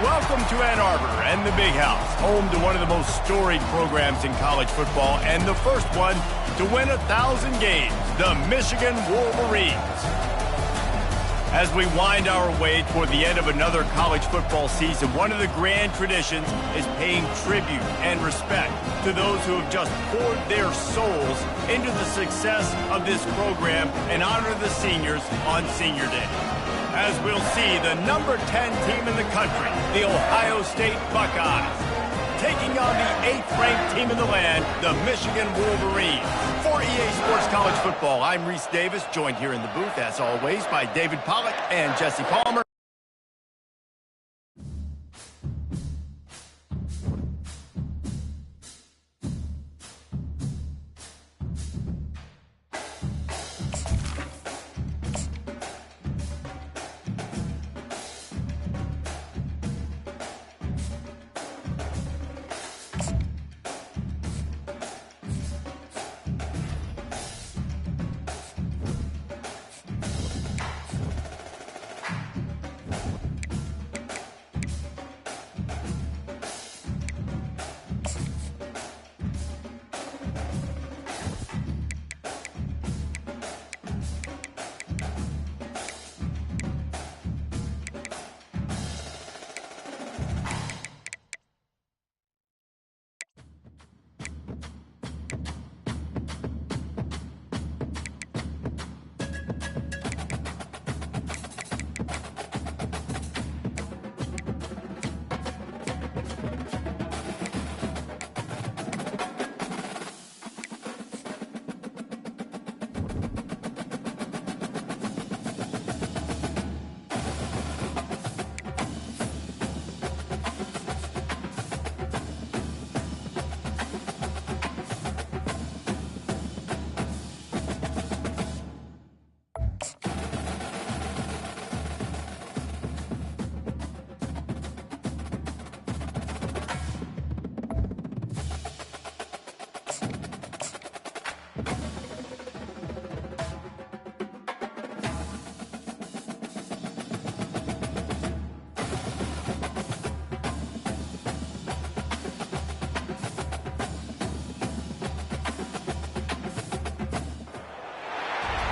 Welcome to Ann Arbor and the Big House, home to one of the most storied programs in college football and the first one to win 1,000 games, the Michigan Wolverines. As we wind our way toward the end of another college football season, one of the grand traditions is paying tribute and respect to those who have just poured their souls into the success of this program and honor the seniors on Senior Day. As we'll see, the number 10 team in the country, the Ohio State Buckeyes, taking on the 8th-ranked team in the land, the Michigan Wolverines. For EA Sports College Football, I'm Reese Davis, joined here in the booth, as always, by David Pollack and Jesse Palmer.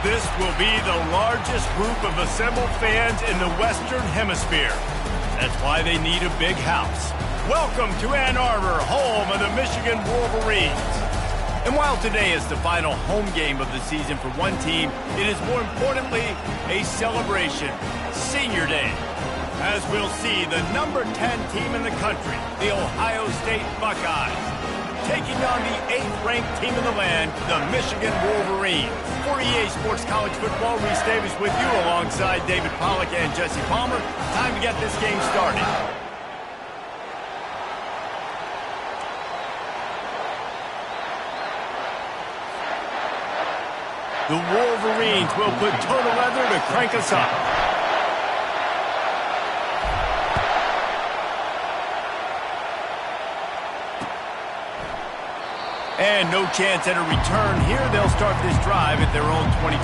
This will be the largest group of assembled fans in the Western Hemisphere. That's why they need a big house. Welcome to Ann Arbor, home of the Michigan Wolverines. And while today is the final home game of the season for one team, it is more importantly a celebration, Senior Day. As we'll see, the number 10 team in the country, the Ohio State Buckeyes, taking on the 8th-ranked team in the land, the Michigan Wolverines. For EA Sports College Football, Reese Davis with you alongside David Pollack and Jesse Palmer. Time to get this game started. The Wolverines will put total leather to crank us up. And no chance at a return here. They'll start this drive at their own 25.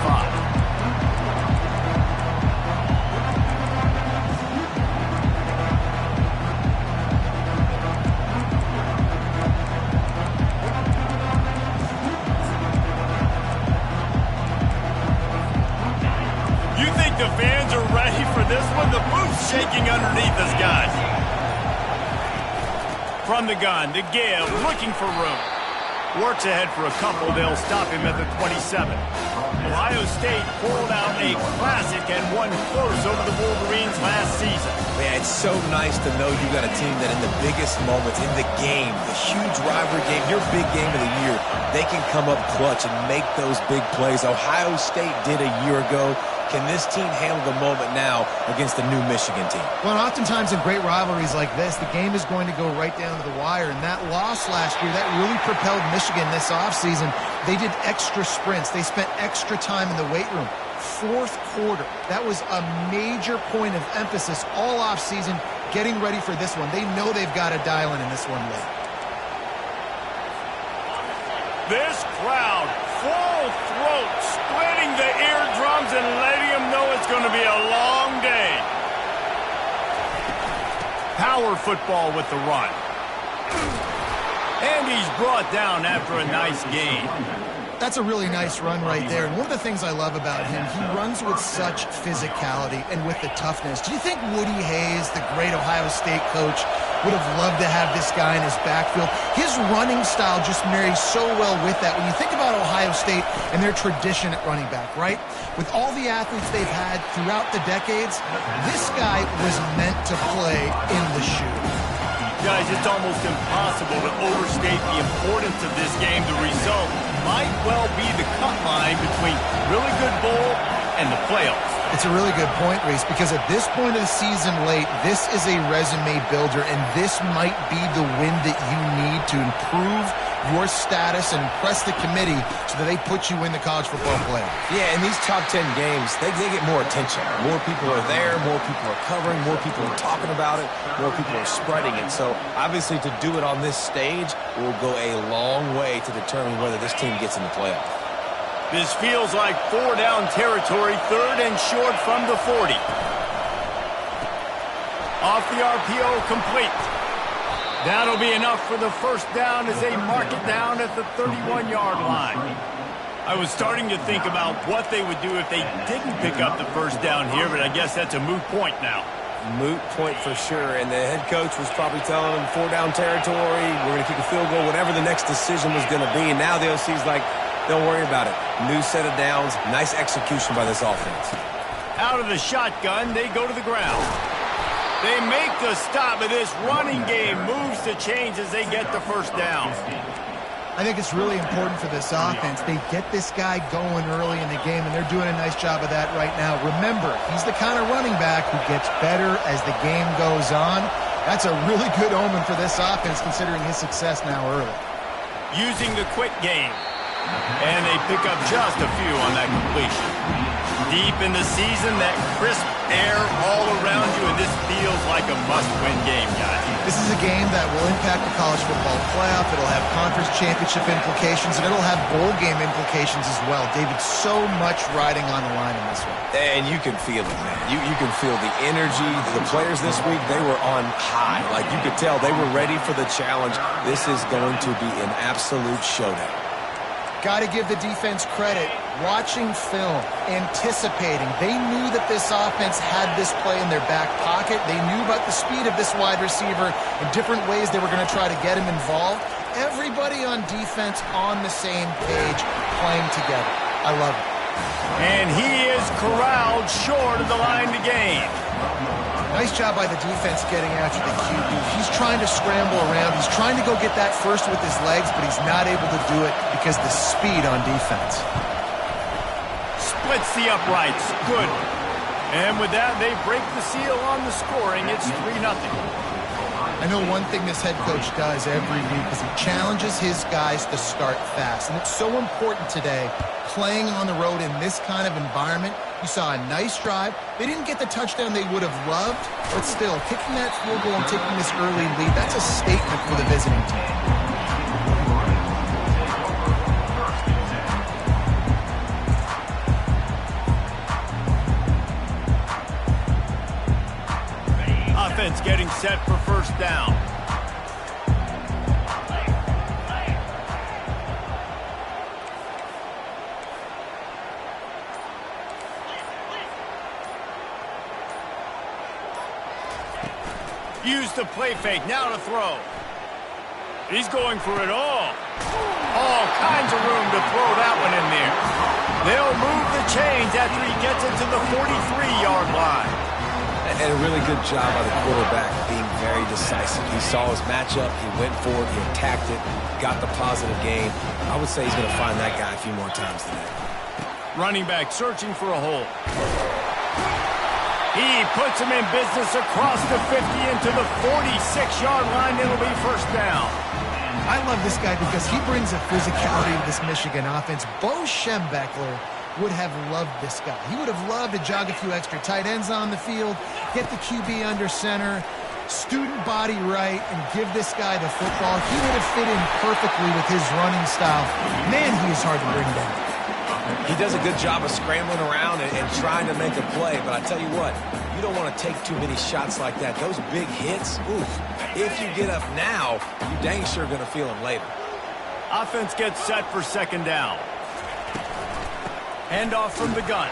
You think the fans are ready for this one? The booth's shaking underneath us, guys. From the gun, the give, looking for room. Works ahead for a couple. They'll stop him at the 27. Ohio State pulled out a classic and won close over the Wolverines last season. Man, it's so nice to know you got a team that in the biggest moments in the game, the huge rivalry game, your big game of the year, they can come up clutch and make those big plays. Ohio State did a year ago. Can this team handle the moment now against the new Michigan team? Well, oftentimes in great rivalries like this, the game is going to go right down to the wire. And that loss last year, that really propelled Michigan this offseason. They did extra sprints. They spent extra time in the weight room. Fourth quarter, that was a major point of emphasis all offseason, getting ready for this one. They know they've got to dial in this one late. This crowd, full throat, splitting the eardrums and letting them know it's going to be a long day. power football with the run. And he's brought down after a nice gain. That's a really nice run right there. And one of the things I love about him, he runs with such physicality and with the toughness. Do you think Woody Hayes, the great Ohio State coach, would have loved to have this guy in his backfield? His running style just marries so well with that. When you think about Ohio State and their tradition at running back, right? With all the athletes they've had throughout the decades, this guy was meant to play in the shoe. Guys, it's almost impossible to overstate the importance of this game. The result might well be the cut line between really good bowl and the playoffs. It's a really good point, Reese, because at this point of the season late, this is a resume builder, and this might be the win that you need to improve your status and impress the committee so that they put you in the college football playoff. Yeah, in these top 10 games, they get more attention. More people are there, more people are covering, more people are talking about it, more people are spreading it. So, obviously, to do it on this stage will go a long way to determine whether this team gets in the playoff. This feels like 4-down territory, 3rd and short from the 40. Off the RPO, complete. That'll be enough for the first down as they mark it down at the 31-yard line. I was starting to think about what they would do if they didn't pick up the first down here, but I guess that's a moot point now. Moot point for sure, and the head coach was probably telling them 4-down territory, we're going to kick a field goal, whatever the next decision was going to be, and now the OC's like, don't worry about it. New set of downs, nice execution by this offense. Out of the shotgun, they go to the ground. They make the stop, but this running game moves to change as they get the first down. I think it's really important for this offense. They get this guy going early in the game, and they're doing a nice job of that right now. Remember, he's the kind of running back who gets better as the game goes on. That's a really good omen for this offense, considering his success now early. Using the quick game. And they pick up just a few on that completion. Deep in the season, that crisp air all around you, and this feels like a must-win game, guys. This is a game that will impact the college football playoff. It'll have conference championship implications, and it'll have bowl game implications as well. David, so much riding on the line in this one. And you can feel it, man. You can feel the energy. The players this week, they were on high. Like, you could tell they were ready for the challenge. This is going to be an absolute showdown. Got to give the defense credit. Watching film, anticipating. They knew that this offense had this play in their back pocket. They knew about the speed of this wide receiver and different ways they were going to try to get him involved. Everybody on defense on the same page, playing together. I love it. And he is corralled short of the line to gain. Nice job by the defense getting after the QB. He's trying to scramble around. He's trying to go get that first with his legs, but he's not able to do it because the speed on defense. Splits the uprights. Good. And with that, they break the seal on the scoring. It's 3-0. I know one thing this head coach does every week is he challenges his guys to start fast. And it's so important today, playing on the road in this kind of environment. You saw a nice drive. They didn't get the touchdown they would have loved, but still, kicking that field goal and taking this early lead, that's a statement for the visiting team. Offense getting set for first down. Use the play fake, now to throw. He's going for it all. All kinds of room to throw that one in there. They'll move the chains after he gets it to the 43-yard line. And a really good job by the quarterback being very decisive. He saw his matchup, he went for it, he attacked it, got the positive gain. I would say he's going to find that guy a few more times today. Running back searching for a hole. He puts him in business across the 50 into the 46-yard line. It'll be first down. I love this guy because he brings a physicality to this Michigan offense. Bo Schembechler would have loved this guy. He would have loved to jog a few extra tight ends on the field, get the QB under center, student body right, and give this guy the football. He would have fit in perfectly with his running style. Man, he is hard to bring down. He does a good job of scrambling around and trying to make a play, but I tell you what, you don't want to take too many shots like that. Those big hits, oof. If you get up now, you dang sure going to feel them later. Offense gets set for second down. Handoff from the gun.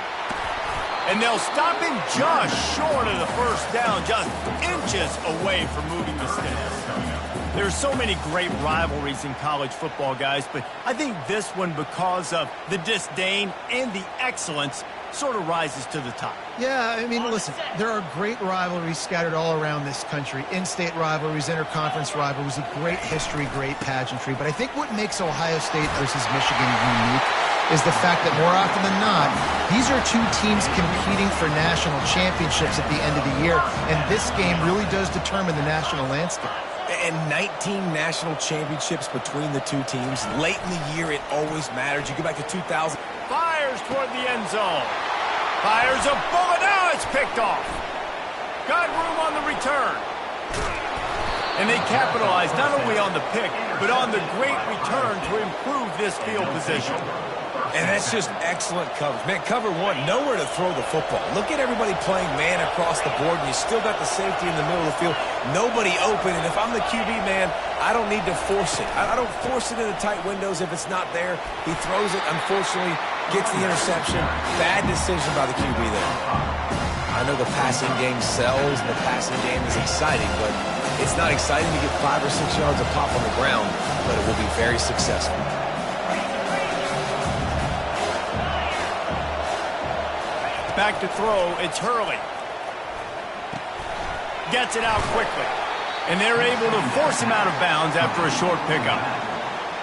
And they'll stop him just short of the first down, just inches away from moving the sticks. There's so many great rivalries in college football, guys, but I think this one, because of the disdain and the excellence, sort of rises to the top. Yeah, I mean, listen, there are great rivalries scattered all around this country. In-state rivalries, interconference rivalries, a great history, great pageantry. But I think what makes Ohio State versus Michigan unique is the fact that more often than not, these are two teams competing for national championships at the end of the year, and this game really does determine the national landscape. And 19 national championships between the two teams. Late in the year, it always matters. You go back to 2000. Fires toward the end zone. Fires a bullet. Now it's picked off. Got room on the return. And they capitalized not only on the pick, but on the great return to improve this field position. And that's just excellent coverage. Man, cover one, nowhere to throw the football. Look at everybody playing man across the board, and you still got the safety in the middle of the field. Nobody open, and if I'm the QB, man, I don't need to force it. I don't force it in the tight windows if it's not there. He throws it, unfortunately, gets the interception. Bad decision by the QB there. I know the passing game sells, and the passing game is exciting, but it's not exciting to get 5 or 6 yards of pop on the ground, but it will be very successful. Back to throw, it's Hurley. Gets it out quickly. And they're able to force him out of bounds after a short pickup.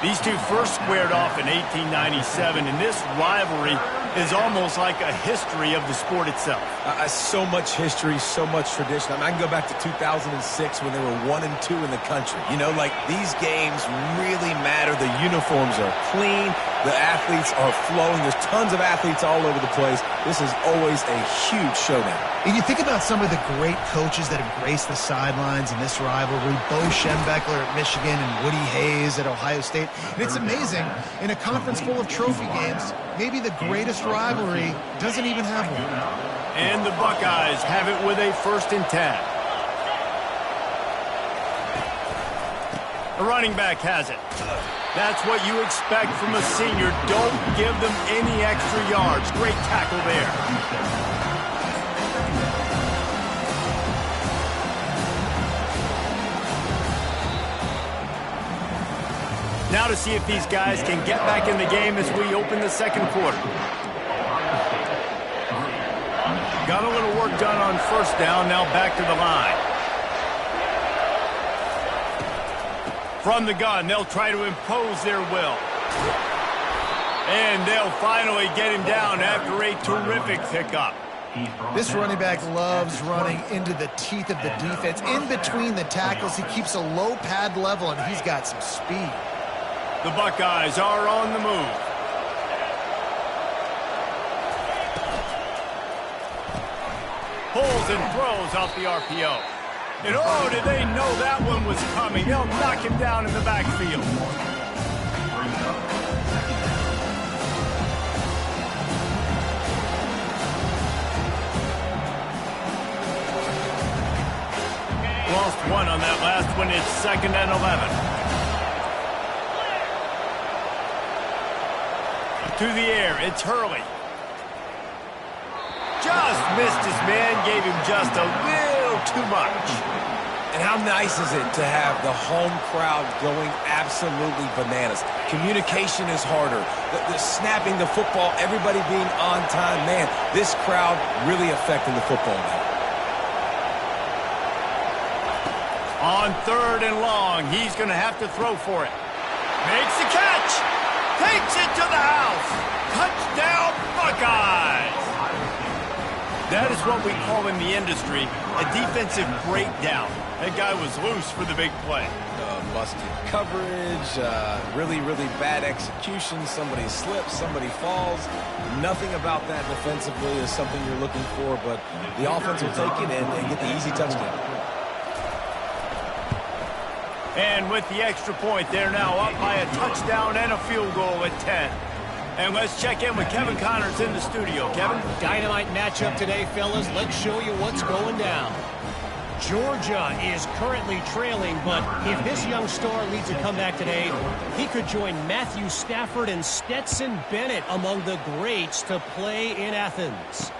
These two first squared off in 1897, and this rivalry is almost like a history of the sport itself. So much history, so much tradition. I mean, I can go back to 2006 when they were 1-2 in the country. You know, like, these games really matter. The uniforms are clean. The athletes are flowing. There's tons of athletes all over the place. This is always a huge showdown. And you think about some of the great coaches that have graced the sidelines in this rivalry. Bo Schembechler at Michigan and Woody Hayes at Ohio State. And it's amazing, in a conference full of trophy games, maybe the greatest rivalry doesn't even have one. And the Buckeyes have it with a 1st and 10. The running back has it. That's what you expect from a senior. Don't give them any extra yards. Great tackle there. Now to see if these guys can get back in the game as we open the second quarter. Got a little work done on 1st down, now back to the line. From the gun, they'll try to impose their will. And they'll finally get him down after a terrific pickup. This running back loves running into the teeth of the defense. In between the tackles, he keeps a low pad level, and he's got some speed. The Buckeyes are on the move. Pulls and throws off the RPO. And oh, did they know that one was coming? They'll knock him down in the backfield. Lost one on that last one. It's 2nd and 11. To the air, it's Hurley. Just missed his man, gave him just a little too much. And how nice is it to have the home crowd going absolutely bananas? Communication is harder. The snapping the football, everybody being on time. Man, this crowd really affecting the football game. On 3rd and long, he's going to have to throw for it. Makes the catch. Takes it to the house. Touchdown, Buckeyes. That is what we call in the industry a defensive breakdown. That guy was loose for the big play. Busted coverage, really, really bad execution. Somebody slips, somebody falls. Nothing about that defensively is something you're looking for, but the offense will take it and get the easy touchdown. And with the extra point, they're now up by a touchdown and a field goal at 10. And let's check in with Kevin Connors in the studio. Kevin? Dynamite matchup today, fellas. Let's show you what's going down. Georgia is currently trailing, but if this young star leads a comeback today, he could join Matthew Stafford and Stetson Bennett among the greats to play in Athens.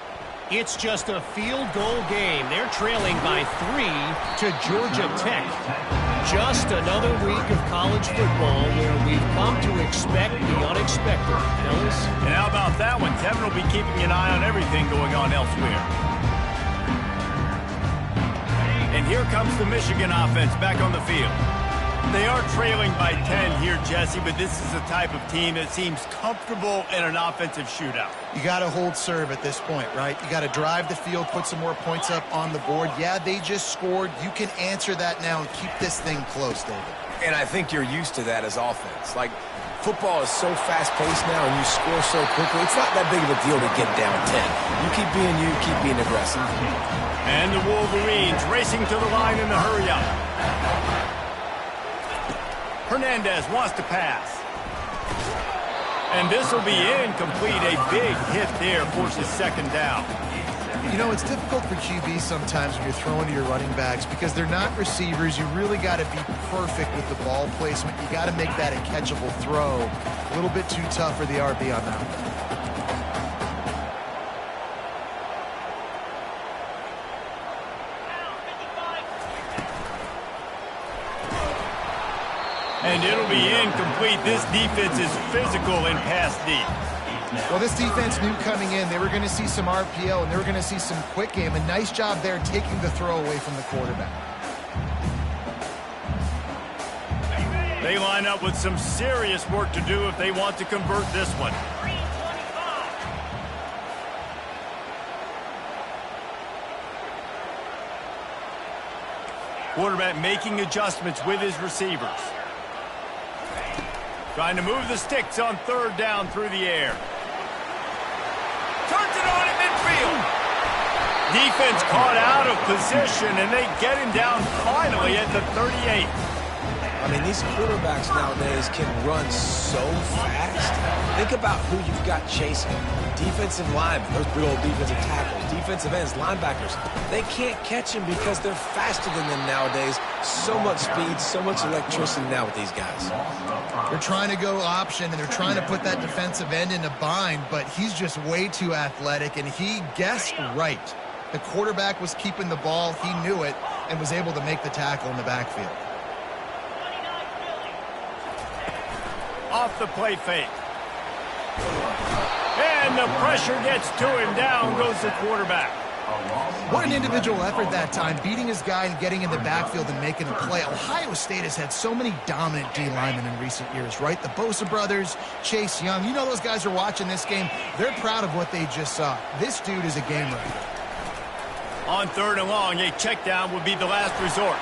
It's just a field goal game. They're trailing by 3 to Georgia Tech. Just another week of college football where we've come to expect the unexpected, fellas. And how about that one? Kevin will be keeping an eye on everything going on elsewhere. And here comes the Michigan offense back on the field. They are trailing by 10 here, Jesse, but this is the type of team that seems comfortable in an offensive shootout. You got to hold serve at this point, right? You got to drive the field, put some more points up on the board. Yeah, they just scored. You can answer that now and keep this thing close, David. And I think you're used to that as offense. Like, football is so fast-paced now and you score so quickly, it's not that big of a deal to get down 10. You, keep being aggressive. And the Wolverines racing to the line in the hurry-up. Hernandez wants to pass. And this will be incomplete. A big hit there forces second down. You know, it's difficult for QB sometimes when you're throwing to your running backs because they're not receivers. You really got to be perfect with the ball placement. You got to make that a catchable throw. A little bit too tough for the RB on that one. And it'll be incomplete. This defense is physical in pass deep. Well, this defense knew coming in they were going to see some RPO and they were going to see some quick game. A nice job there taking the throw away from the quarterback. They line up with some serious work to do if they want to convert this one. Quarterback making adjustments with his receivers. Trying to move the sticks on third down through the air. Turns it on at midfield. Defense caught out of position, and they get him down finally at the 38. I mean, these quarterbacks nowadays can run so fast. Think about who you've got chasing. Defensive linemen, those big old defensive tackles, defensive ends, linebackers. They can't catch him because they're faster than them nowadays. So much speed, so much electricity now with these guys. They're trying to go option, and they're trying to put that defensive end in a bind, but he's just way too athletic, and he guessed right. The quarterback was keeping the ball. He knew it and was able to make the tackle in the backfield. Off the play fake. And the pressure gets to him. Down goes the quarterback. What an individual effort that time, beating his guy and getting in the backfield and making a play. Ohio State has had so many dominant D linemen in recent years, right? The Bosa brothers, Chase Young. You know those guys are watching this game. They're proud of what they just saw. This dude is a game wrecker. On third and long, a check down would be the last resort.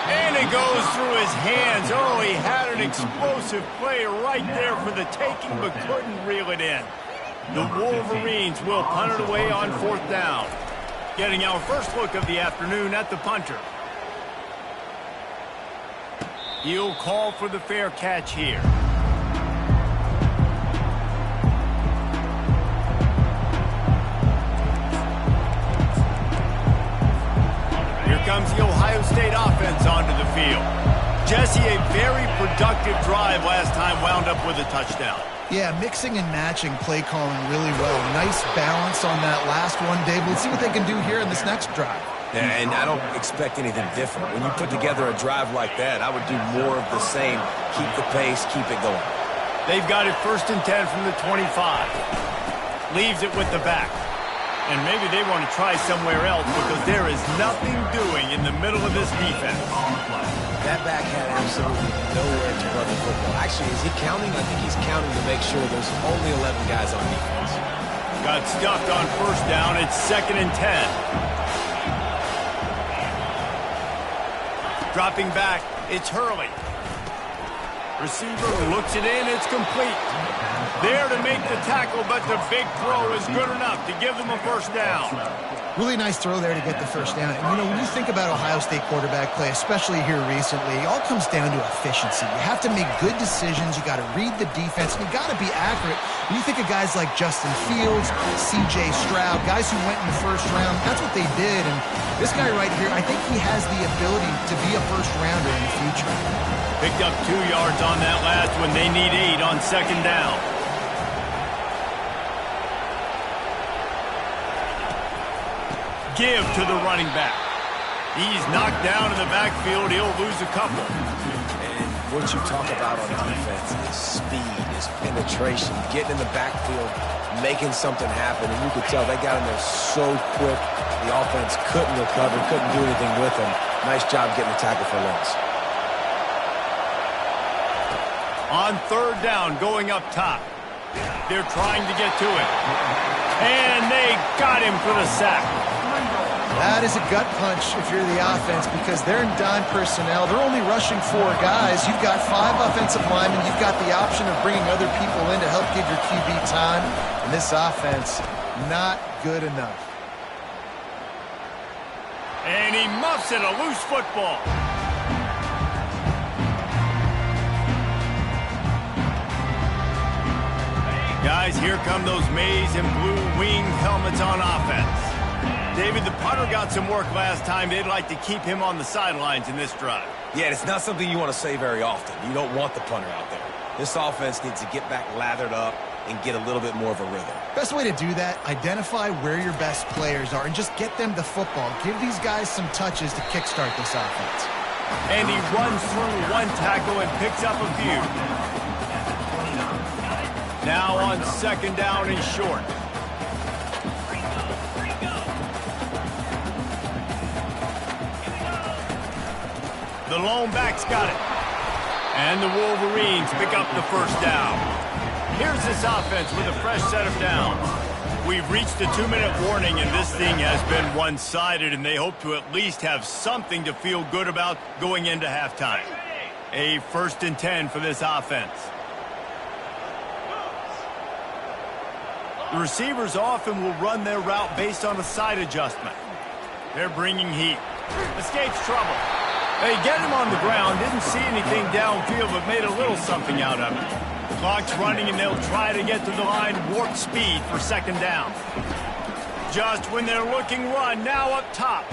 And it goes through his hands. Oh, he had an explosive play right there for the taking, but couldn't reel it in. The Wolverines will punt it away on fourth down. Getting our first look of the afternoon at the punter. He'll call for the fair catch here. Here comes the Ohio State offense onto the field. Jesse, a very productive drive last time, wound up with a touchdown. Yeah, mixing and matching play calling really well. Nice balance on that last one, Dave. Let's see what they can do here in this next drive. Yeah, and I don't expect anything different. When you put together a drive like that, I would do more of the same. Keep the pace, keep it going. They've got it 1st and 10 from the 25. Leaves it with the back. And maybe they want to try somewhere else because there is nothing doing in the middle of this defense. That back had absolutely nowhere to run the football. Actually, is he counting? I think he's counting to make sure there's only 11 guys on defense. Got stuffed on first down. It's 2nd and 10. Dropping back, it's Hurley. Receiver looks it in. It's complete. There to make the tackle, but the big throw is good enough to give them a first down. Really nice throw there to get the first down. And, you know, when you think about Ohio State quarterback play, especially here recently, it all comes down to efficiency. You have to make good decisions. You got to read the defense, and you got to be accurate. When you think of guys like Justin Fields, C.J. Stroud, guys who went in the first round, that's what they did. And this guy right here, I think he has the ability to be a first-rounder in the future. Picked up 2 yards on that last one. They need 8 on second down. Give to the running back. He's knocked down in the backfield. He'll lose a couple. And what you talk about on defense is speed, is penetration, getting in the backfield, making something happen. And you could tell they got in there so quick. The offense couldn't recover, couldn't do anything with them. Nice job getting the tackle for loss. On third down, going up top. They're trying to get to it. And they got him for the sack. That is a gut punch if you're the offense because they're in dime personnel. They're only rushing 4 guys. You've got 5 offensive linemen. You've got the option of bringing other people in to help give your QB time. And this offense, not good enough. And he muffs it, a loose football. Guys, here come those maize and blue wing helmets on offense. David, the punter got some work last time. They'd like to keep him on the sidelines in this drive. Yeah, it's not something you want to say very often. You don't want the punter out there. This offense needs to get back lathered up and get a little bit more of a rhythm. Best way to do that, identify where your best players are and just get them the football. Give these guys some touches to kickstart this offense. And he runs through 1 tackle and picks up a few. Now on second down and short. The lone back's got it. And the Wolverines pick up the first down. Here's this offense with a fresh set of downs. We've reached the 2-minute warning, and this thing has been one-sided, and they hope to at least have something to feel good about going into halftime. A 1st and 10 for this offense. The receivers often will run their route based on a side adjustment. They're bringing heat. Escapes trouble. They get him on the ground, didn't see anything downfield, but made a little something out of it. The clock's running, and they'll try to get to the line warp speed for second down. Just when they're looking run, now up top.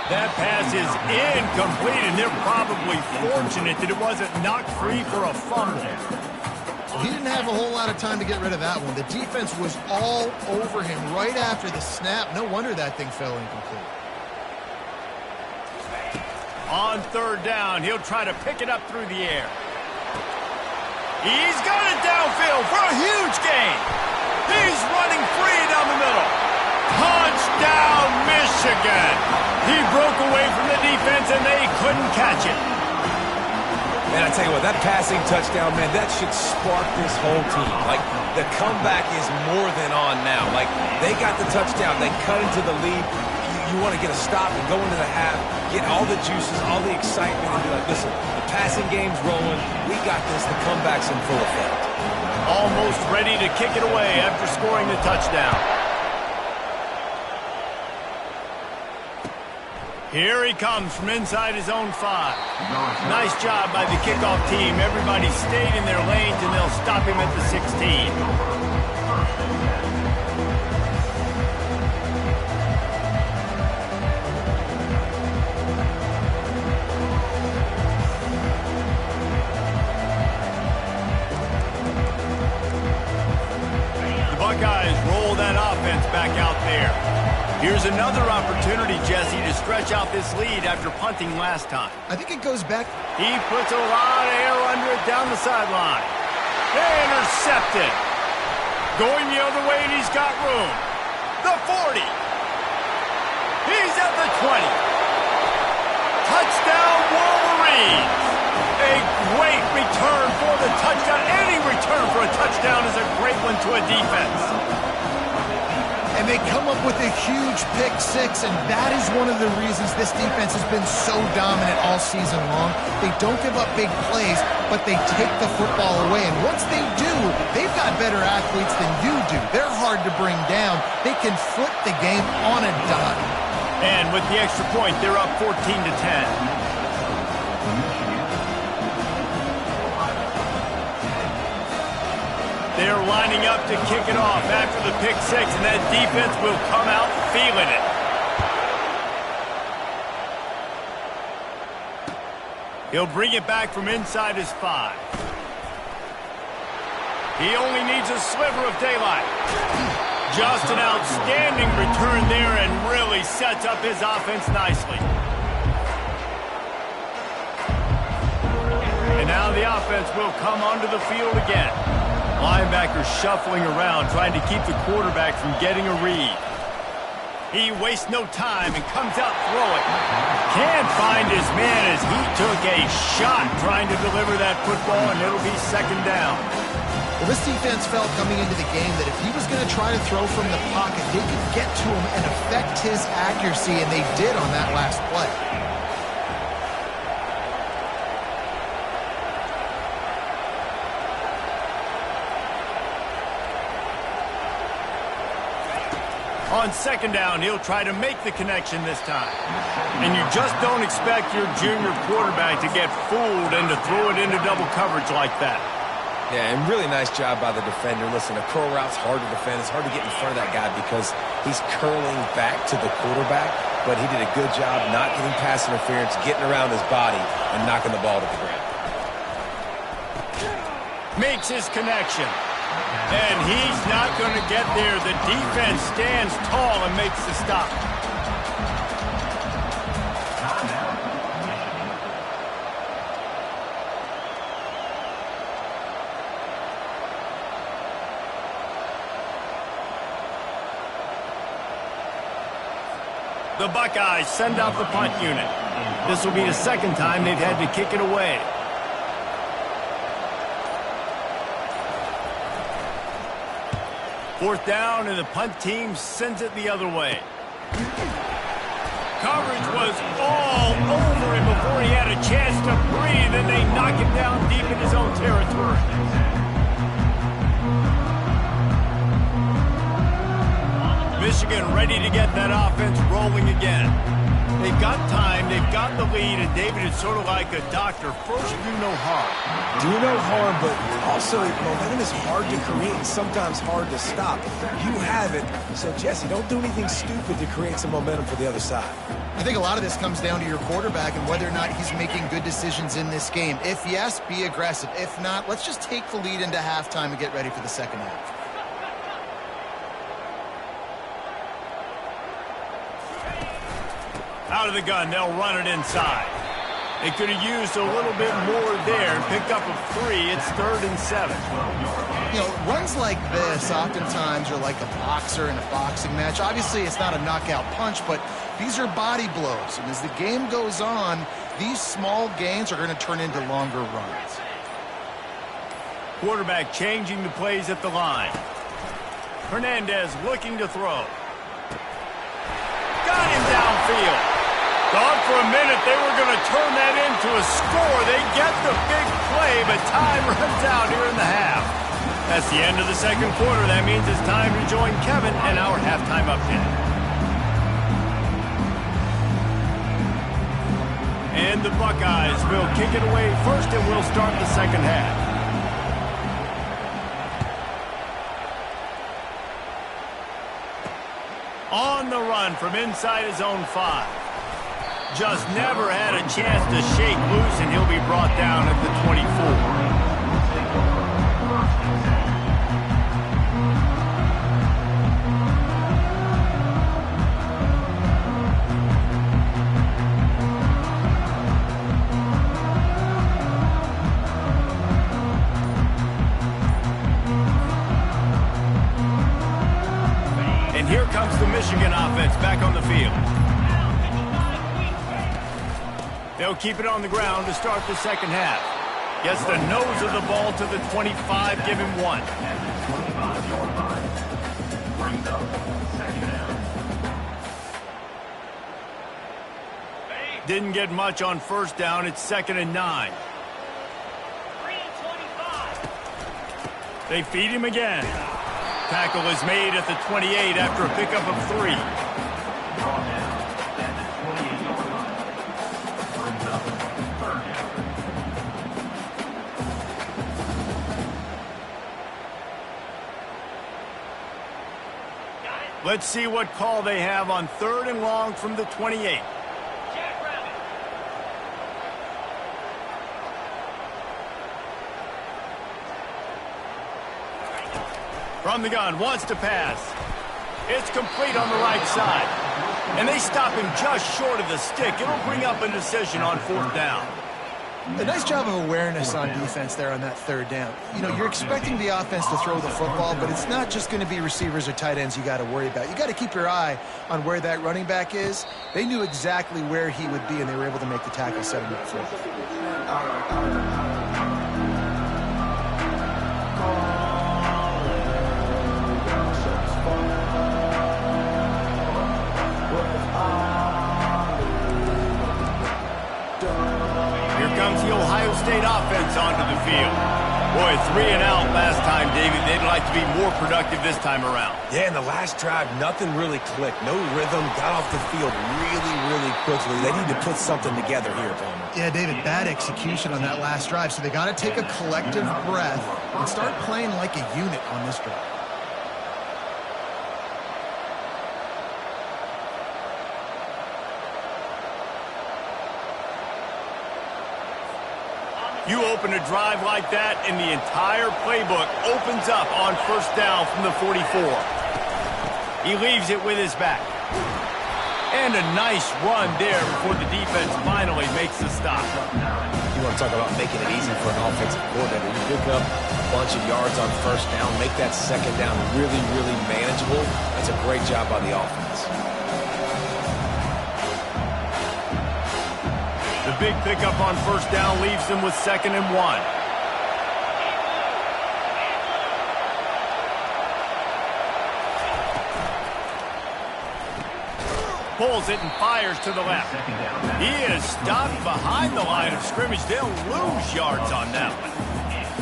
That pass is incomplete, and they're probably fortunate that it wasn't knocked free for a fumble. He didn't have a whole lot of time to get rid of that one. The defense was all over him right after the snap. No wonder that thing fell incomplete. On third down, he'll try to pick it up through the air. He's got it downfield for a huge gain. He's running free down the middle. Touchdown, Michigan. He broke away from the defense, and they couldn't catch it. Man, I tell you what, that passing touchdown, man, that should spark this whole team. Like, the comeback is more than on now. Like, they got the touchdown. They cut into the lead. You want to get a stop and go into the half, get all the juices, all the excitement, and be like, listen, the passing game's rolling. We got this. The comeback's in full effect. Almost ready to kick it away after scoring the touchdown. Here he comes from inside his own 5. Nice job by the kickoff team. Everybody stayed in their lanes, and they'll stop him at the 16. Buckeyes roll that offense back out there. Here's another opportunity, Jesse, to stretch out this lead after punting last time. I think it goes back. He puts a lot of air under it down the sideline. Intercepted. Going the other way, and he's got room. The 40. He's at the 20. Touchdown, Wolverines. A great return for the touchdown. Any return for a touchdown is a great one to a defense. And they come up with a huge pick six, and that is one of the reasons this defense has been so dominant all season long. They don't give up big plays, but they take the football away. And once they do, they've got better athletes than you do. They're hard to bring down. They can flip the game on a dime. And with the extra point, they're up 14-10. They're lining up to kick it off after the pick six, and that defense will come out feeling it. He'll bring it back from inside his 5. He only needs a sliver of daylight. Just an outstanding return there and really sets up his offense nicely. And now the offense will come onto the field again. Linebacker shuffling around, trying to keep the quarterback from getting a read. He wastes no time and comes out throwing. Can't find his man as he took a shot trying to deliver that football, and it'll be second down. Well, this defense felt coming into the game that if he was going to try to throw from the pocket, they could get to him and affect his accuracy, and they did on that last play. On second down, he'll try to make the connection this time. And you just don't expect your junior quarterback to get fooled and to throw it into double coverage like that. Yeah, and really nice job by the defender. Listen, a curl route's hard to defend. It's hard to get in front of that guy because he's curling back to the quarterback, but he did a good job not getting pass interference, getting around his body, and knocking the ball to the ground. Makes his connection. And he's not going to get there. The defense stands tall and makes the stop. The Buckeyes send out the punt unit. This will be the second time they've had to kick it away. Fourth down, and the punt team sends it the other way. Coverage was all over him before he had a chance to breathe, and they knock him down deep in his own territory. Michigan ready to get that offense rolling again. They've got time, they've got the lead, and David, it's sort of like a doctor. First, do no harm. Do no harm, but also momentum is hard to create and sometimes hard to stop. You have it, so Jesse, don't do anything stupid to create some momentum for the other side. I think a lot of this comes down to your quarterback and whether or not he's making good decisions in this game. If yes, be aggressive. If not, let's just take the lead into halftime and get ready for the second half. Out of the gun, they'll run it inside. They could have used a little bit more there and picked up a 3. It's 3rd and 7. You know, runs like this oftentimes are like a boxer in a boxing match. Obviously, it's not a knockout punch, but these are body blows. And as the game goes on, these small gains are going to turn into longer runs. Quarterback changing the plays at the line. Hernandez looking to throw. Got him downfield. Thought for a minute they were going to turn that into a score. They get the big play, but time runs out here in the half. That's the end of the second quarter. That means it's time to join Kevin and our halftime update. And the Buckeyes will kick it away first, and we'll start the second half. On the run from inside his own 5. Just never had a chance to shake loose, and he'll be brought down at the 24. And here comes the Michigan offense back on the field. They'll keep it on the ground to start the second half. Gets the nose of the ball to the 25, give him 1. Didn't get much on first down. It's 2nd and 9. They feed him again. Tackle is made at the 28 after a pickup of 3. Let's see what call they have on 3rd and long from the 28. From the gun, wants to pass. It's complete on the right side. And they stop him just short of the stick. It'll bring up a decision on 4th down. A nice job of awareness on defense there on that 3rd down. You know, you're expecting the offense to throw the football, but it's not just going to be receivers or tight ends you got to worry about. You got to keep your eye on where that running back is. They knew exactly where he would be, and they were able to make the tackle, set him up for it. Comes the Ohio State offense onto the field. Boy, 3 and out last time, David. They'd like to be more productive this time around. Yeah, in the last drive, nothing really clicked. No rhythm, got off the field really quickly. They need to put something together here, Palmer. Yeah, David, bad execution on that last drive, so they got to take a collective breath and start playing like a unit on this drive. You open a drive like that, and the entire playbook opens up on 1st down from the 44. He leaves it with his back. And a nice run there before the defense finally makes the stop. You want to talk about making it easy for an offensive coordinator. You pick up a bunch of yards on 1st down, make that 2nd down really manageable. That's a great job by the offense. The big pickup on 1st down leaves them with 2nd and 1. Pulls it and fires to the left. He is stopped behind the line of scrimmage. They'll lose yards on that one.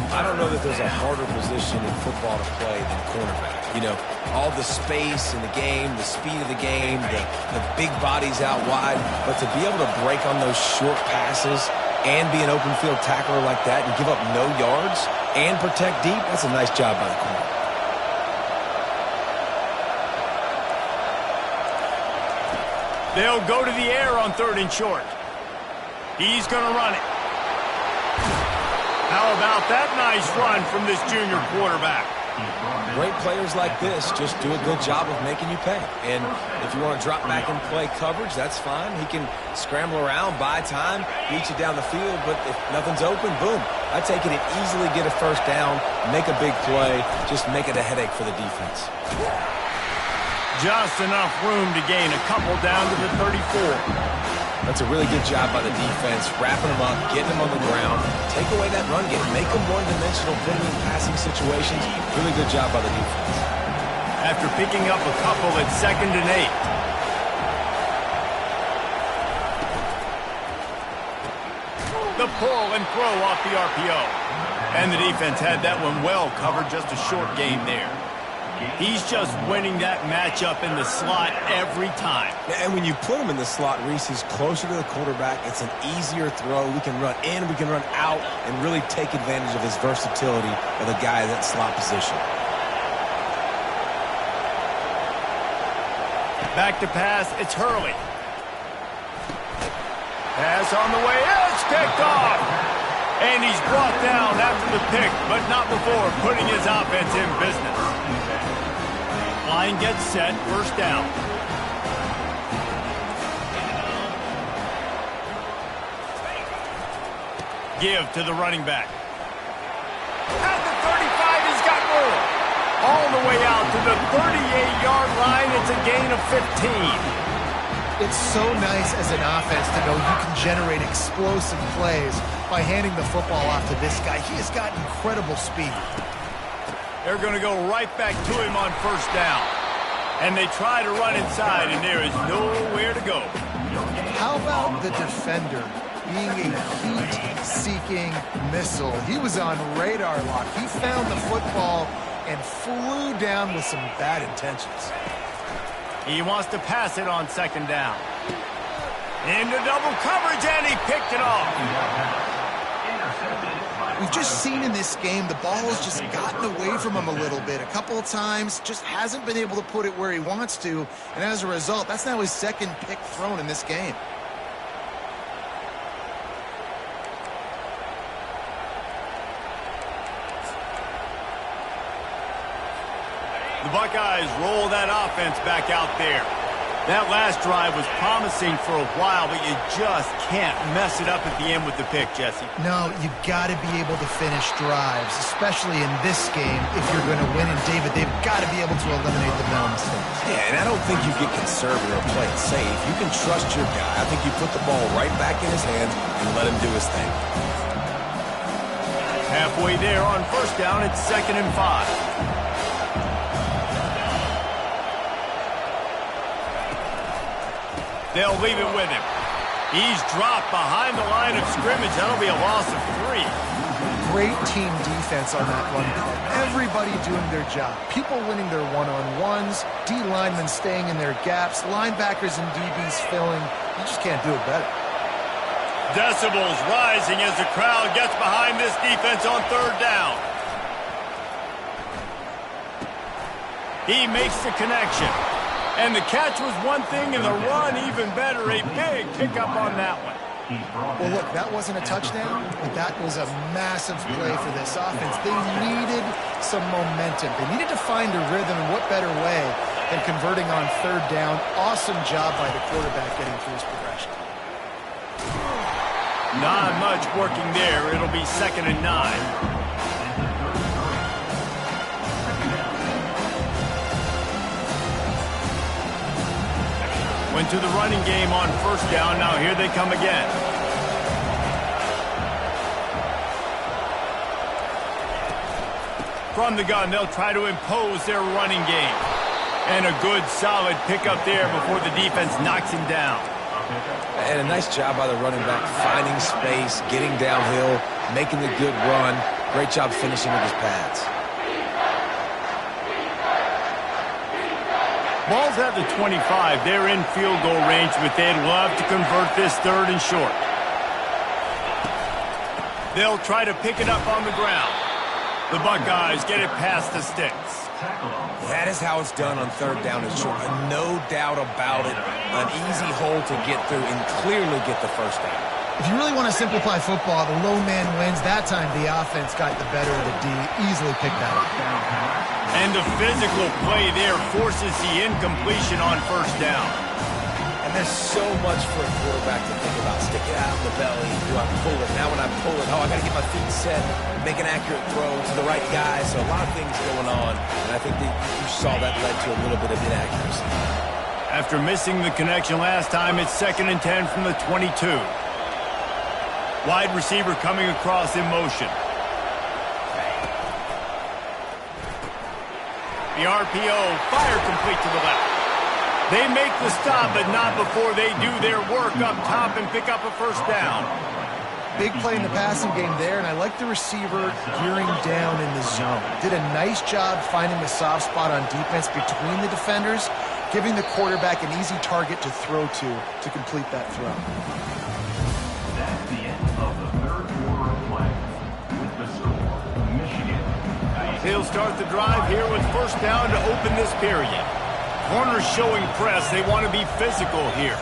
I don't know that there's a harder position in football to play than cornerback. You know, all the space in the game, the speed of the game, the big bodies out wide. But to be able to break on those short passes and be an open field tackler like that and give up no yards and protect deep, that's a nice job by the corner. They'll go to the air on 3rd and short. He's going to run it. How about that nice run from this junior quarterback? Great players like this just do a good job of making you pay. And if you want to drop back and play coverage, that's fine. He can scramble around, buy time, beat you down the field, but if nothing's open, boom. I take it and easily get a 1st down, make a big play, just make it a headache for the defense. Just enough room to gain a couple down to the 34. That's a really good job by the defense, wrapping them up, getting them on the ground, take away that run game, make them one-dimensional, put them in passing situations. Really good job by the defense. After picking up a couple at 2nd and 8. The pull and throw off the RPO. And the defense had that one well covered, just a short game there. He's just winning that matchup in the slot every time. And when you put him in the slot, Reese, he's closer to the quarterback. It's an easier throw. We can run in, we can run out, and really take advantage of his versatility of the guy in that slot position. Back to pass, it's Hurley. Pass on the way, it's picked off. And he's brought down after the pick, but not before putting his offense in business. Line gets set, 1st down. Give to the running back. At the 35, he's got more. All the way out to the 38-yard line. It's a gain of 15. It's so nice as an offense to know you can generate explosive plays by handing the football off to this guy. He has got incredible speed. They're going to go right back to him on 1st down. And they try to run inside, and there is nowhere to go. How about the defender being a heat-seeking missile? He was on radar lock. He found the football and flew down with some bad intentions. He wants to pass it on second down. Into double coverage, and he picked it off. We've just seen in this game the ball has just gotten away from him a little bit. A couple of times, just hasn't been able to put it where he wants to. And as a result, that's now his second pick thrown in this game. The Buckeyes roll that offense back out there. That last drive was promising for a while, but you just can't mess it up at the end with the pick, Jesse. No, you got to be able to finish drives, especially in this game. If you're going to win, and David, they've got to be able to eliminate the mental mistakes. Yeah, and I don't think you get conservative or play it safe. You can trust your guy. I think you put the ball right back in his hands and let him do his thing. Halfway there on first down, it's 2nd and 5. They'll leave it with him. He's dropped behind the line of scrimmage. That'll be a loss of 3. Great team defense on that run play. Everybody doing their job. People winning their one-on-ones, D linemen staying in their gaps, linebackers and DBs filling. You just can't do it better. Decibels rising as the crowd gets behind this defense on third down. He makes the connection. And the catch was one thing, and the run even better. A big pickup on that one. Well, look, that wasn't a touchdown, but that was a massive play for this offense. They needed some momentum. They needed to find a rhythm, and what better way than converting on third down. Awesome job by the quarterback getting through his progression. Not much working there. It'll be 2nd and 9. Went to the running game on first down. Now here they come again. From the gun, they'll try to impose their running game. And a good, solid pickup there before the defense knocks him down. And a nice job by the running back, finding space, getting downhill, making the good run. Great job finishing with his pads. Ball's at the 25. They're in field goal range, but they'd love to convert this 3rd and short. They'll try to pick it up on the ground. The Buckeyes get it past the sticks. That is how it's done on third down and short. No doubt about it. An easy hole to get through and clearly get the first down. If you really want to simplify football, the low man wins. That time the offense got the better of the D. Easily picked that up. And the physical play there forces the incompletion on first down. And there's so much for a quarterback to think about. Stick it out of the belly. Do I pull it? Now when I pull it, oh, I got to get my feet set, make an accurate throw to the right guy. So a lot of things going on. And I think that you saw that led to a little bit of inaccuracy. After missing the connection last time, it's 2nd and 10 from the 22. Wide receiver coming across in motion. The RPO, fire complete to the left. They make the stop, but not before they do their work up top and pick up a first down. Big play in the passing game there, and I like the receiver gearing down in the zone. Did a nice job finding the soft spot on defense between the defenders, giving the quarterback an easy target to throw to complete that throw. That's the end of the third quarter of play. With the score, Michigan. He'll start the drive here with first down to open this period. Corners showing press. They want to be physical here.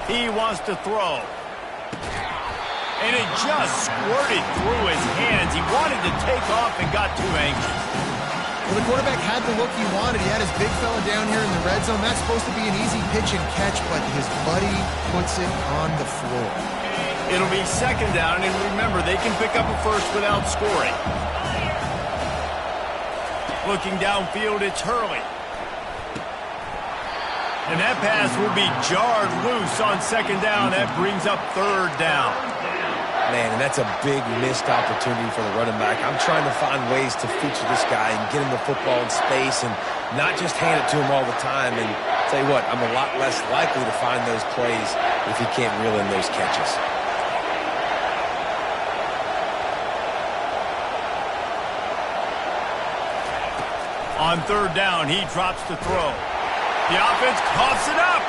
He wants to throw. And it just squirted through his hands. He wanted to take off and got too anxious. Well, the quarterback had the look he wanted. He had his big fella down here in the red zone. That's supposed to be an easy pitch and catch, but his buddy puts it on the floor. It'll be second down, and remember, they can pick up a first without scoring. Looking downfield, it's Hurley. And that pass will be jarred loose on second down. That brings up third down. Man, and that's a big missed opportunity for the running back. I'm trying to find ways to feature this guy and get him the football in space and not just hand it to him all the time. And Tell you what, I'm a lot less likely to find those plays if he can't reel in those catches. On third down, he drops to throw. The offense coughs it up.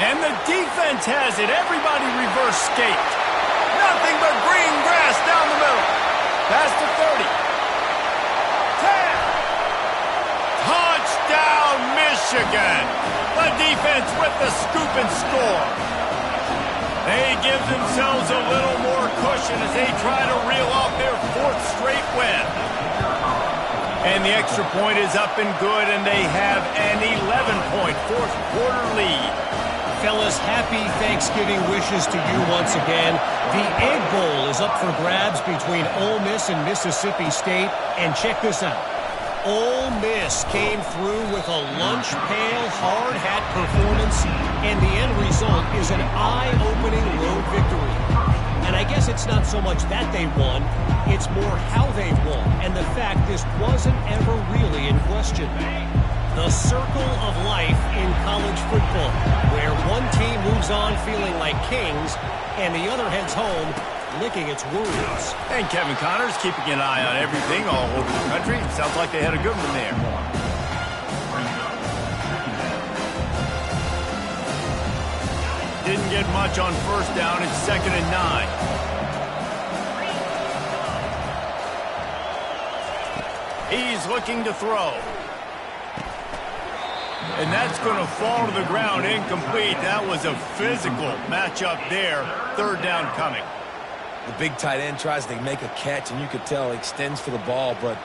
And the defense has it. Everybody reverse skate. Nothing but green grass down the middle. Pass to 30. 10. Touchdown, Michigan. The defense with the scoop and score. They give themselves a little more cushion as they try to reel off their fourth straight win. And the extra point is up and good, and they have an 11-point fourth quarter lead. Fellas, happy Thanksgiving wishes to you once again. The Egg Bowl is up for grabs between Ole Miss and Mississippi State. And check this out. Ole Miss came through with a lunch pail hard hat performance, and the end result is an eye-opening road victory. And I guess it's not so much that they won, it's more how they won, and the fact this wasn't ever really in question. The circle of life in college football, where one team moves on feeling like kings, and the other heads home licking its wounds. And Kevin Connors keeping an eye on everything all over the country. Sounds like they had a good one there. Didn't get much on first down. It's 2nd and 9. He's looking to throw. And that's going to fall to the ground incomplete. That was a physical matchup there. Third down coming. The big tight end tries to make a catch, and you could tell he extends for the ball, but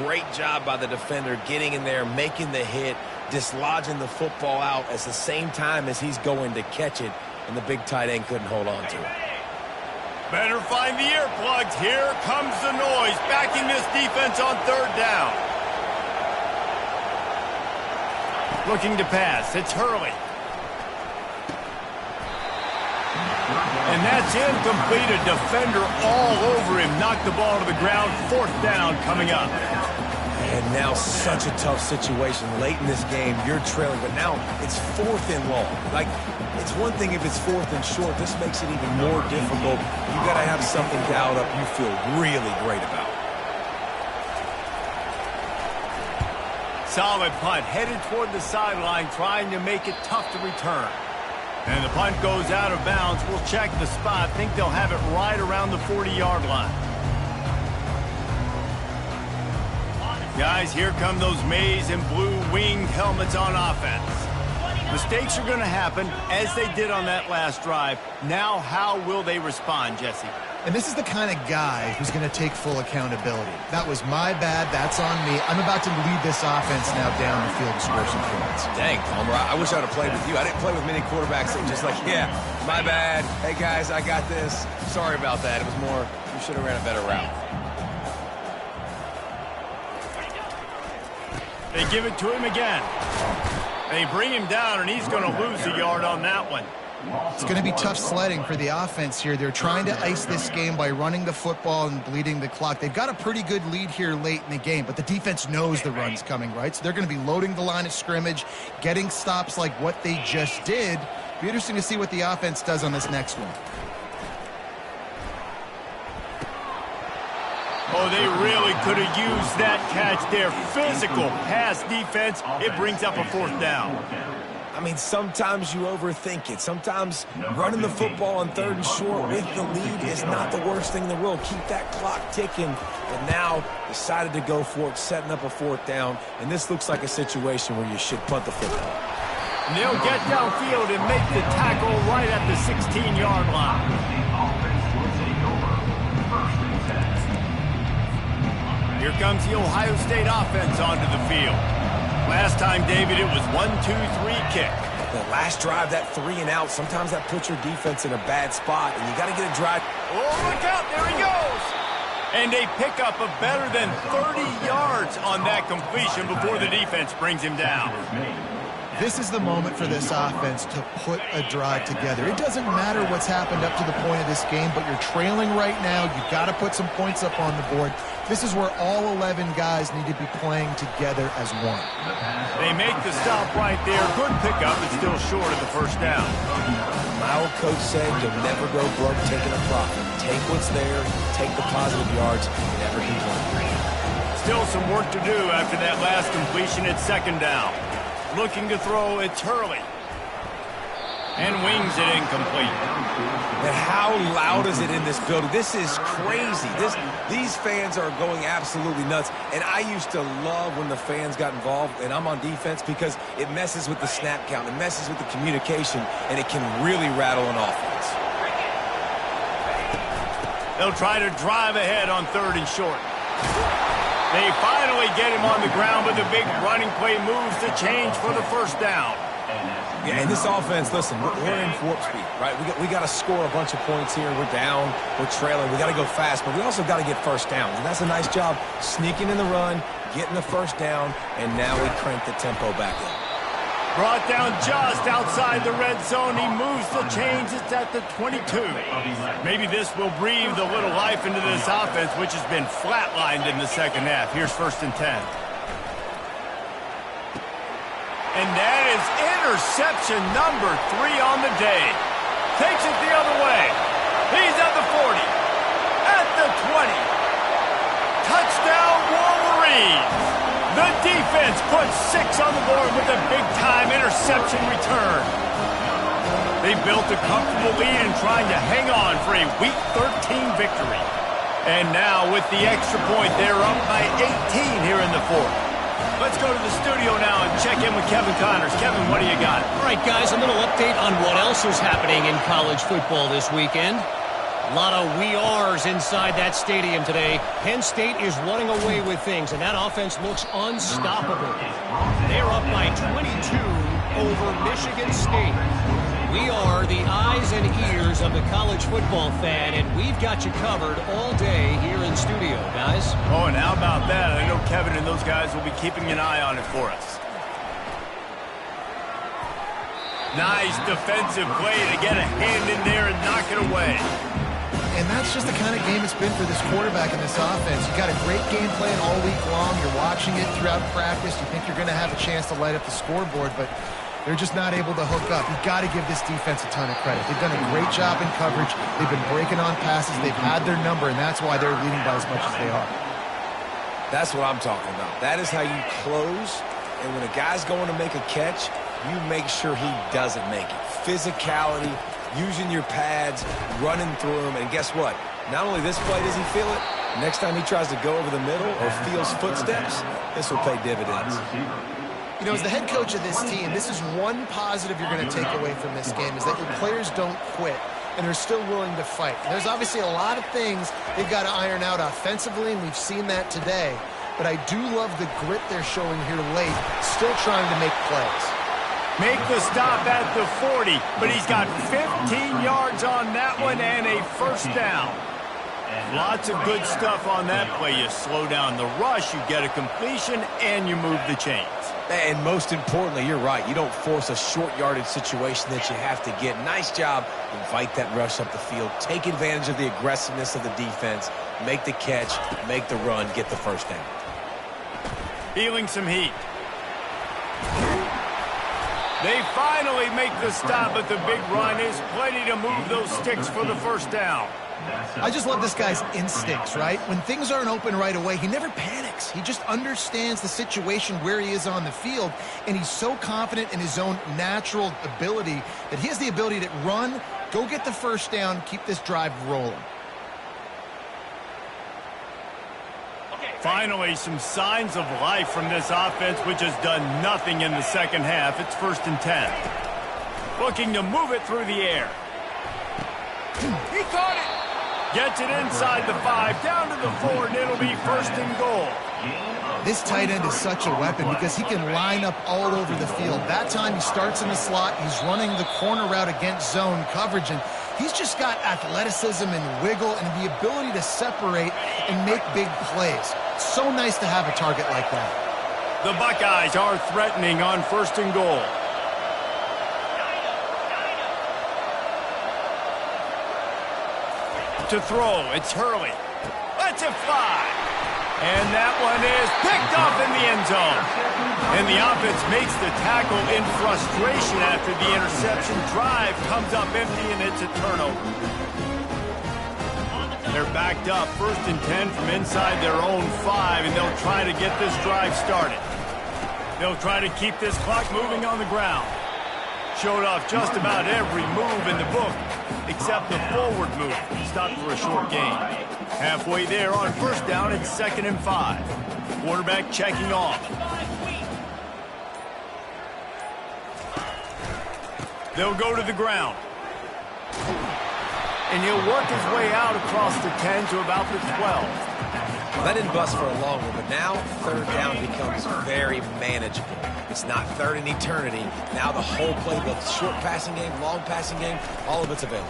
great job by the defender getting in there, making the hit, dislodging the football out at the same time as he's going to catch it, and the big tight end couldn't hold on to it. Better find the earplugs. Here comes the noise, backing this defense on third down. Looking to pass. It's Hurley. And that's incomplete. A defender all over him. Knocked the ball to the ground. Fourth down coming up. And now such a tough situation. Late in this game, you're trailing, but now it's 4th and long. Like, it's one thing if it's 4th and short. This makes it even more difficult. You got to have something dialed up you feel really great about. Solid punt, headed toward the sideline, trying to make it tough to return. And the punt goes out of bounds. We'll check the spot. Think they'll have it right around the 40-yard line. Guys, here come those maize and blue winged helmets on offense. Mistakes are going to happen, as they did on that last drive. Now, how will they respond, Jesse? And this is the kind of guy who's going to take full accountability. That was my bad. That's on me. I'm about to lead this offense now down the field to score some points. Dang, Palmer, I wish I would have played with you. I didn't play with many quarterbacks that just like, yeah, my bad. Hey, guys, I got this. Sorry about that. It was more, you should have ran a better route. They give it to him again. They bring him down, and he's going to lose a yard on that one. It's going to be tough sledding for the offense here. They're trying to ice this game by running the football and bleeding the clock. They've got a pretty good lead here late in the game, but the defense knows the run's coming, right? So they're going to be loading the line of scrimmage, getting stops like what they just did. Be interesting to see what the offense does on this next one. Oh, they really could have used that catch there. Physical pass defense. It brings up a fourth down. I mean, sometimes you overthink it. Sometimes running the football on 3rd and short with the lead is not the worst thing in the world. Keep that clock ticking. But now decided to go for it, setting up a fourth down. And this looks like a situation where you should punt the football. And they'll get downfield and make the tackle right at the 16-yard line. Here comes the Ohio State offense onto the field. Last time, David, it was 1-2-3 kick. The last drive, that 3 and out, sometimes that puts your defense in a bad spot, and you got to get a drive. Oh, look out, there he goes. And they pick up a better than 30 yards on that completion before the defense brings him down. This is the moment for this offense to put a drive together. It doesn't matter what's happened up to the point of this game, but you're trailing right now. You've got to put some points up on the board. This is where all 11 guys need to be playing together as one. They make the stop right there. Good pickup, but still short of the first down. My old coach said you'll never go broke taking a profit. Take what's there, take the positive yards, never complain. Still some work to do after that last completion at second down. Looking to throw, it's Hurley. And wings it incomplete. And how loud is it in this building? This is crazy. These fans are going absolutely nuts. And I used to love when the fans got involved, and I'm on defense, because it messes with the snap count. It messes with the communication, and it can really rattle an offense. They'll try to drive ahead on 3rd and short. They finally get him on the ground, but the big running play moves the change for the first down. Yeah, and this offense, listen, we're in warp speed, right? We got to score a bunch of points here. We're down, we're trailing. We got to go fast, but we also got to get first downs. And that's a nice job sneaking in the run, getting the first down, and now we crank the tempo back in. Brought down just outside the red zone. He moves the chains. It's at the 22. Maybe this will breathe a little life into this offense, which has been flatlined in the second half. Here's 1st and 10. And that is interception number 3 on the day. Takes it the other way. He's at the 40. At the 20. Touchdown Wolverines. The defense puts 6 on the board with a big-time interception return. They built a comfortable lead and trying to hang on for a Week 13 victory. And now with the extra point, they're up by 18 here in the 4th. Let's go to the studio now and check in with Kevin Connors. Kevin, what do you got? All right, guys, a little update on what else is happening in college football this weekend. A lot of we are's inside that stadium today. Penn State is running away with things, and that offense looks unstoppable. They're up by 22 over Michigan State. We are the eyes and ears of the college football fan, and we've got you covered all day here in studio, guys. Oh, and how about that? I know Kevin and those guys will be keeping an eye on it for us. Nice defensive play to get a hand in there and knock it away. And that's just the kind of game it's been for this quarterback in this offense. You've got a great game plan all week long. You're watching it throughout practice. You think you're going to have a chance to light up the scoreboard, but they're just not able to hook up. You've got to give this defense a ton of credit. They've done a great job in coverage. They've been breaking on passes. They've had their number, and that's why they're leading by as much as they are. That's what I'm talking about. That is how you close, and when a guy's going to make a catch, you make sure he doesn't make it. Physicality, using your pads, running through them, and guess what? Not only this play does he feel it, next time he tries to go over the middle or feels footsteps, this will pay dividends. You know, as the head coach of this team, this is one positive you're going to take away from this game, is that your players don't quit and they're still willing to fight. And there's obviously a lot of things they've got to iron out offensively, and we've seen that today. But I do love the grit they're showing here late, still trying to make plays. Make the stop at the 40, but he's got 15 yards on that one and a first down. Lots of good stuff on that play. You slow down the rush, you get a completion, and you move the chains. And most importantly, you're right. You don't force a short yardage situation that you have to get. Nice job. Invite that rush up the field. Take advantage of the aggressiveness of the defense. Make the catch, make the run, get the first down. Feeling some heat. They finally make the stop, but the big run is plenty to move those sticks for the first down. I just love this guy's instincts, right? When things aren't open right away, he never panics. He just understands the situation where he is on the field, and he's so confident in his own natural ability that he has the ability to run, go get the first down, keep this drive rolling. Finally, some signs of life from this offense, which has done nothing in the second half. It's 1st and 10. Looking to move it through the air. He caught it. Gets it inside the 5, down to the 4, and it'll be 1st and goal. This tight end is such a weapon because he can line up all over the field. That time he starts in the slot. He's running the corner route against zone coverage, and he's just got athleticism and wiggle and the ability to separate and make big plays. It's so nice to have a target like that. The Buckeyes are threatening on 1st and goal. to throw. It's Hurley. Lets it fly. And that one is picked off in the end zone. And the offense makes the tackle in frustration after the interception. Drive comes up empty, and it's a turnover. They're backed up, 1st and 10 from inside their own 5, and they'll try to get this drive started. They'll try to keep this clock moving on the ground. Showed off just about every move in the book, except the forward move. Stopped for a short gain. Halfway there on 1st down, it's 2nd and 5. Quarterback checking off. They'll go to the ground. And he'll work his way out across the 10 to about the 12. Well, that didn't bust for a long one, but now 3rd down becomes very manageable. It's not 3rd in eternity. Now the whole playbook, short passing game, long passing game, all of it's available.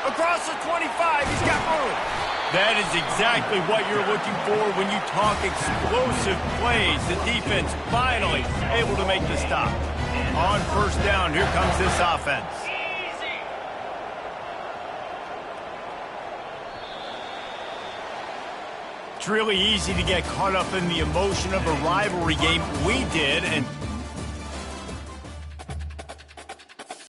Across the 25, he's got room. That is exactly what you're looking for when you talk explosive plays. The defense finally able to make the stop. On 1st down, here comes this offense. It's really easy to get caught up in the emotion of a rivalry game. We did, and